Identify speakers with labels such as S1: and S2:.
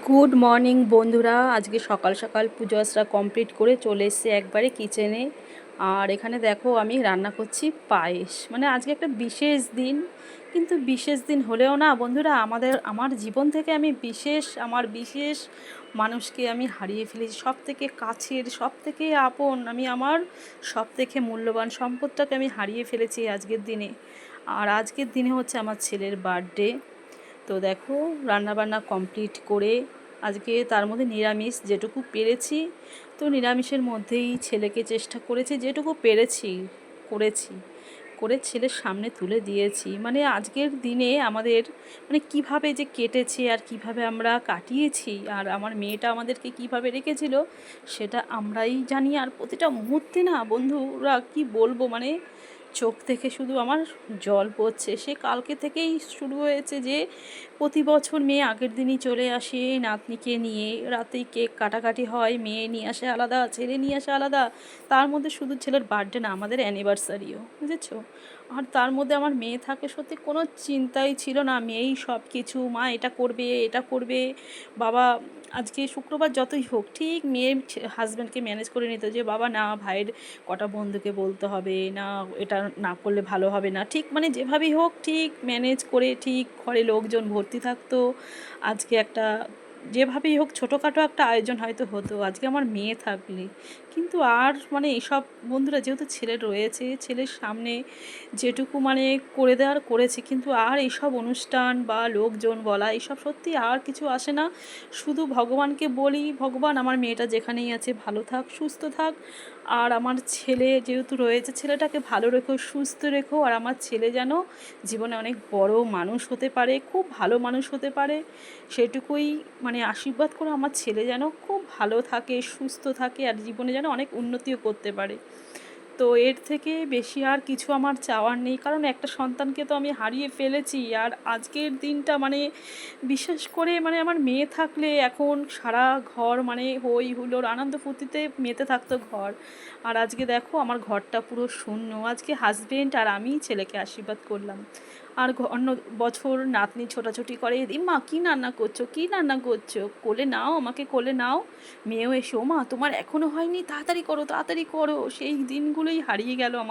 S1: Good morning বন্ধুরা। আজকে সকাল সকাল পুজো আচরা কমপ্লিট করে চলে এসেছি একবারে কিচেনে। আর এখানে দেখো আমি রান্না করছি পায়েস। মানে আজকে একটা বিশেষ দিন, কিন্তু বিশেষ দিন হলেও না বন্ধুরা, আমার জীবন থেকে আমি বিশেষ মানুষকে আমি হারিয়ে ফেলেছি। সব থেকে কাছের, সব থেকে আপন, আমি আমার সব থেকে মূল্যবান সম্পদটাকে আমি হারিয়ে ফেলেছি আজকের দিনে। আর আজকের দিনে হচ্ছে আমার ছেলের বার্থডে। তো দেখো রান্নাবান্না কমপ্লিট করে আজকে তার মধ্যে নিরামিষ যেটুকু পেরেছি, তো নিরামিষের মধ্যেই ছেলেকে চেষ্টা করেছি যেটুকু পেরেছি করেছি, করে ছেলের সামনে তুলে দিয়েছি। মানে আজকের দিনে আমাদের মানে কিভাবে যে কেটেছে আর কিভাবে আমরা কাটিয়েছি, আর আমার মেয়েটা আমাদেরকে কিভাবে রেখেছিল সেটা আমরাই জানি। আর প্রতিটা মুহূর্তে না বন্ধুরা কি বলবো, মানে চোখ থেকে শুধু আমার জল পড়ছে। সে কালকে থেকেই শুরু হয়েছে যে প্রতি বছর মেয়ে আগের দিনই চলে আসে নাতনিকে নিয়ে, রাতেই কেক কাটাকাটি হয়, মেয়ে নিয়ে আসে আলাদা, ছেলে নিয়ে আসে আলাদা। তার মধ্যে শুধু ছেলের বার্থডে না, আমাদের অ্যানিভার্সারিও, বুঝেছো। আর তার মধ্যে আমার মেয়ে থাকে, সত্যি কোনো চিন্তাই ছিল না, মেয়েই সব কিছু। মা এটা করবে, এটা করবে, বাবা আজকে শুক্রবার যতই হোক ঠিক মেয়ে হাজব্যান্ডকে ম্যানেজ করে নিত যে বাবা না, ভাইয়ের কটা বন্ধুকে বলতে হবে না, এটা না করলে ভালো হবে না, ঠিক মানে যেভাবেই হোক ঠিক ম্যানেজ করে ঠিক ঘরে লোকজন ভর্তি থাকতো। আজকে একটা যেভাবেই হোক ছোটোখাটো একটা আয়োজন হয়তো হতো আজকে আমার মেয়ে থাকলে। কিন্তু আর মানে এসব বন্ধুরা যেহেতু ছেলে রয়েছে, ছেলের সামনে যেটুকু মানে করে দেওয়ার করেছে, কিন্তু আর এইসব অনুষ্ঠান বা লোকজন বলা এইসব সত্যি আর কিছু আসে না। শুধু ভগবানকে বলি, ভগবান আমার মেয়েটা যেখানেই আছে ভালো থাক, সুস্থ থাক। আর আমার ছেলে যেহেতু রয়েছে, ছেলেটাকে ভালো রেখো, সুস্থ রেখো। আর আমার ছেলে যেন জীবনে অনেক বড় মানুষ হতে পারে, খুব ভালো মানুষ হতে পারে, সেটুকুই মানে আশীর্বাদ করো। আমার ছেলে যেন খুব ভালো থাকে, সুস্থ থাকে, আর জীবনে যেন অনেক উন্নতিও করতে পারে। তো এর থেকে বেশি আর কিছু আমার চাওয়ার নেই, কারণ একটা সন্তানকে তো আমি হারিয়ে ফেলেছি। আর আজকের দিনটা মানে বিশেষ করে মানে আমার মেয়ে থাকলে এখন সারা ঘর মানে হই হুল্লোড় আনন্দ ফুর্তিতে মেতে থাকতো ঘর। আর আজকে দেখো আমার ঘরটা পুরো শূন্য। আজকে হাজবেন্ড আর আমি ছেলেকে আশীর্বাদ করলাম। আর অন্য বছর নাতনি ছোটাছুটি করে, মা কী রান্না করছো, কী রান্না করছো, কোলে নাও, আমাকে কোলে নাও। মেয়েও এসে, ও মা তোমার এখনও হয়নি, তাড়াতাড়ি করো তাড়াতাড়ি করো। সেই দিনগুলোই হারিয়ে গেল আমার।